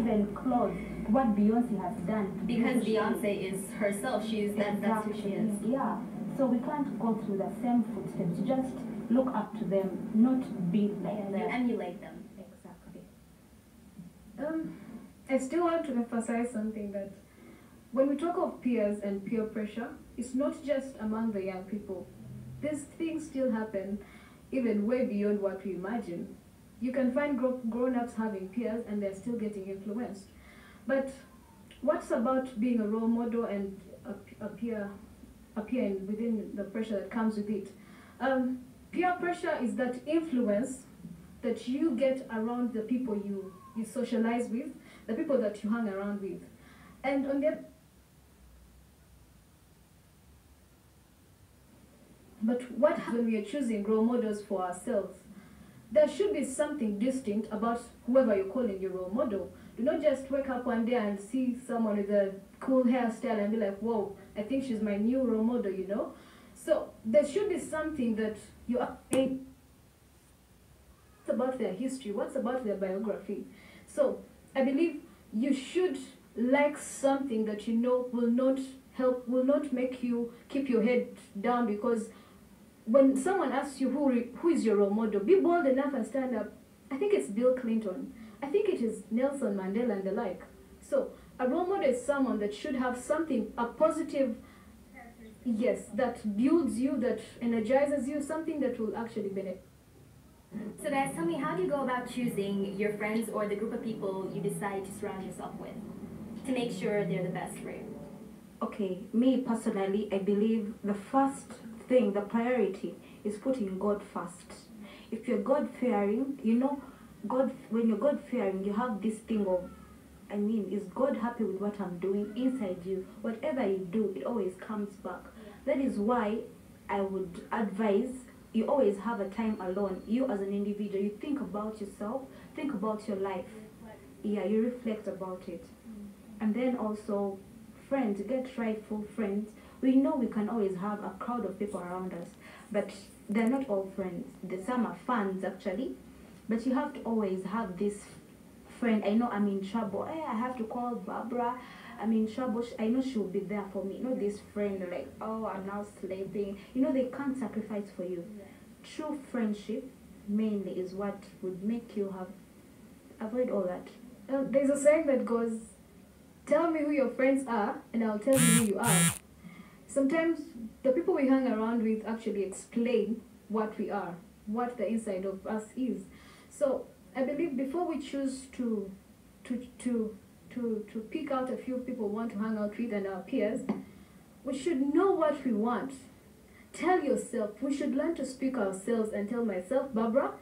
even close to what Beyonce has done. Because Beyonce is herself. That's who she is. Yeah. So we can't go through the same footsteps. You just look up to them, not be like them. You emulate them. Exactly. I still want to emphasize something, that when we talk of peers and peer pressure, it's not just among the young people. These things still happen even way beyond what we imagine. You can find grown-ups having peers and they're still getting influenced. But what's about being a role model and a peer within the pressure that comes with it? Peer pressure is that influence that you get around the people you socialize with, the people that you hang around with. And on the But what happens when we are choosing role models for ourselves? There should be something distinct about whoever you're calling your role model. Do not just wake up one day and see someone with a cool hairstyle and be like, whoa, I think she's my new role model, you know? So there should be something that you are saying. What's about their history? What's about their biography? So I believe you should like something that you know will not make you keep your head down, because when someone asks you who is your role model, be bold enough and stand up. I think it's Bill Clinton. I think it is Nelson Mandela and the like. So a role model is someone that should have something, a positive, yes, that builds you, that energizes you, something that will actually benefit. So guys, tell me, how do you go about choosing your friends or the group of people you decide to surround yourself with to make sure they're the best for you? Okay, me personally, I believe the first thing, the priority, is putting God first. If you're God-fearing, you know, when you're God-fearing, you have this thing of, is God happy with what I'm doing inside you? Whatever you do, it always comes back. That is why I would advise you always have a time alone. You as an individual, you think about yourself, think about your life. Yeah, you reflect about it. And then also, friends, get rightful friends. We know we can always have a crowd of people around us, but they're not all friends. Some are fans actually, but you have to always have this friend. I know I'm in trouble. Hey, I have to call Barbara. I'm in trouble. I know she will be there for me. Not this friend like, oh, I'm now sleeping. You know, they can't sacrifice for you. True friendship mainly is what would make you avoid all that. There's a saying that goes, tell me who your friends are and I'll tell you who you are. Sometimes the people we hang around with actually explain what we are, what the inside of us is. So I believe before we choose to pick out a few people we want to hang out with and our peers, we should know what we want. Tell yourself, we should learn to speak ourselves and tell myself, Barbara,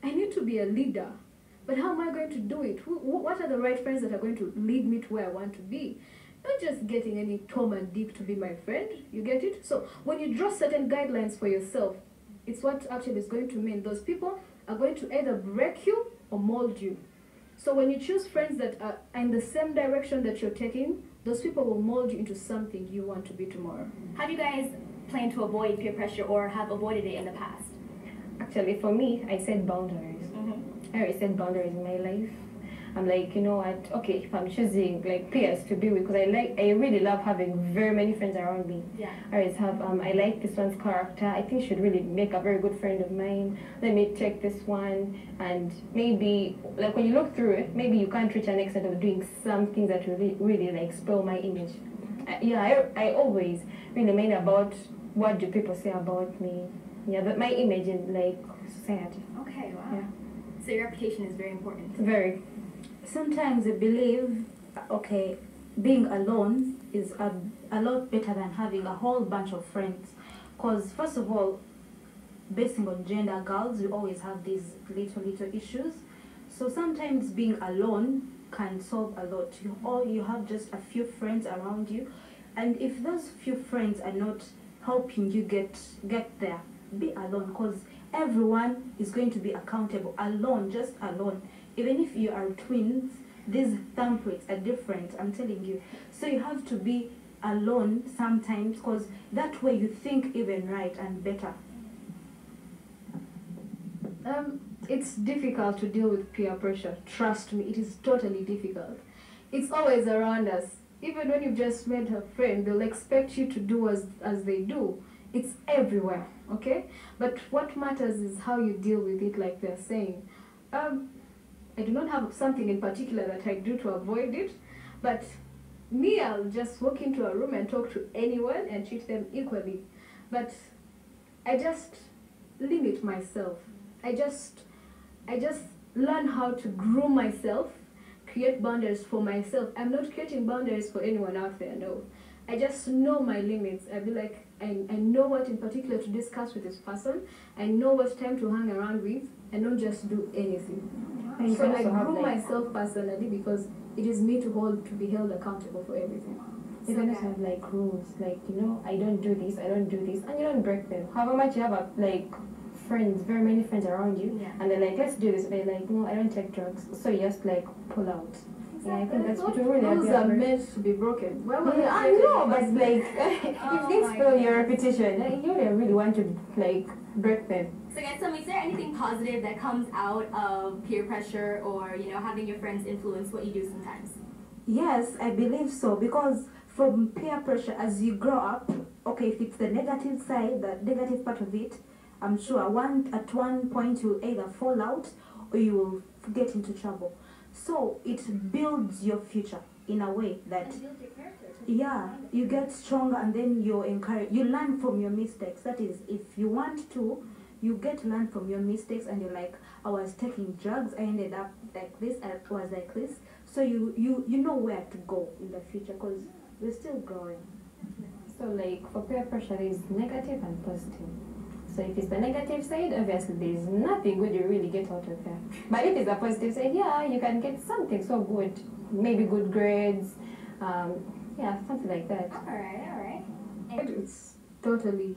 I need to be a leader. But how am I going to do it? What are the right friends that are going to lead me to where I want to be? Not just getting any Tom and Dick to be my friend, you get it? So when you draw certain guidelines for yourself, it's what actually is going to mean those people are going to either break you or mold you. So when you choose friends that are in the same direction that you're taking, those people will mold you into something you want to be tomorrow. How do you guys plan to avoid peer pressure or have avoided it in the past? Actually, for me, I set boundaries. I always set boundaries in my life. I'm like, you know what, okay, if I'm choosing like peers to be with, because I really love having very many friends around me. Yeah. I always have, I like this one's character. I think should really make a very good friend of mine. Let me check this one, and maybe, like when you look through it, maybe you can't reach an extent of doing something that really like spoil my image. I always really mind about what do people say about me. Yeah, but my image in like society. Okay, wow. Yeah. So your reputation is very important. Very. Sometimes I believe, okay, being alone is a lot better than having a whole bunch of friends. Because first of all, basing on gender, girls, we always have these little issues. So sometimes being alone can solve a lot. You have just a few friends around you. And if those few friends are not helping you get there, be alone, because everyone is going to be accountable. Alone, just alone. Even if you are twins, these thumbprints are different, I'm telling you. So you have to be alone sometimes, because that way you think even right and better. It's difficult to deal with peer pressure. Trust me, it is totally difficult. It's always around us. Even when you've just met a friend, they'll expect you to do as they do. It's everywhere, okay? But what matters is how you deal with it, like they're saying. I do not have something in particular that I do to avoid it, but me, I'll just walk into a room and talk to anyone and treat them equally. But I just limit myself. I just learn how to groom myself, create boundaries for myself. I'm not creating boundaries for anyone out there, no. I just know my limits. I be like, I know what in particular to discuss with this person. I know what time to hang around with, and not just do anything. And So I also have, groom like, myself personally because it is me to be held accountable for everything. You can also have like rules, like, you know, I don't do this, and you don't break them. However much you have like friends, very many friends around you, Yeah. and they're like, let's do this, they're like, no, I don't take drugs, so you just like pull out. Yeah, I think that's What what really rules are happy. meant to be broken. Why would I know, but like, if Oh things my feel your goodness. reputation, you don't really want to like break them. So guys, tell me, is there anything positive that comes out of peer pressure or, you know, having your friends influence what you do sometimes? Yes, I believe so, because from peer pressure, as you grow up, okay, if it's the negative side, the negative part of it, I'm sure at one point you'll either fall out or you will get into trouble. So it builds your future in a way that, yeah, you get stronger, and then you learn from your mistakes. That is, if you want to, you get to learn from your mistakes, and you're like, I was taking drugs, I ended up like this, I was like this. So you know where to go in the future, because we're still growing. So like for peer pressure, there is negative and positive. So if it's the negative side, obviously there is nothing good you really get out of there. But if it's the positive side, yeah, you can get something so good, maybe good grades, yeah, something like that. Alright. It's totally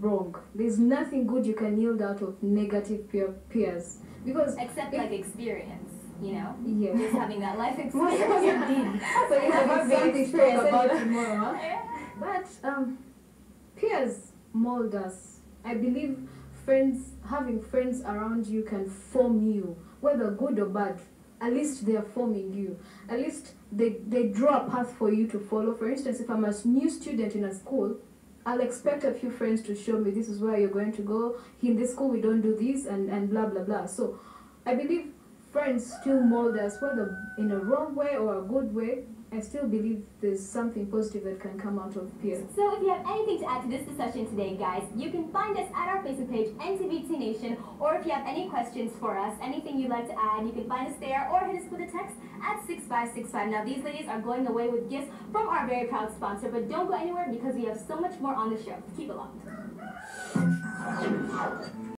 wrong. There's nothing good you can yield out of negative peers. Because Except like experience, you know? yeah. Just having that life Most experience. of you did. So you have a big Something to experience talk about about tomorrow. But peers mold us. I believe having friends around you can form you, whether good or bad. At least they are forming you. At least they draw a path for you to follow. For instance, if I'm a new student in a school, I'll expect a few friends to show me this is where you're going to go. In this school we don't do this, and blah blah blah. So I believe friends still mold us, whether in a wrong way or a good way. I still believe there's something positive that can come out of peers. So if you have anything to add to this discussion today, guys, you can find us at our Facebook page, NTVT Nation, or if you have any questions for us, anything you'd like to add, you can find us there or hit us with a text at 6565. Now, these ladies are going away with gifts from our very proud sponsor, but don't go anywhere because we have so much more on the show. Keep it locked.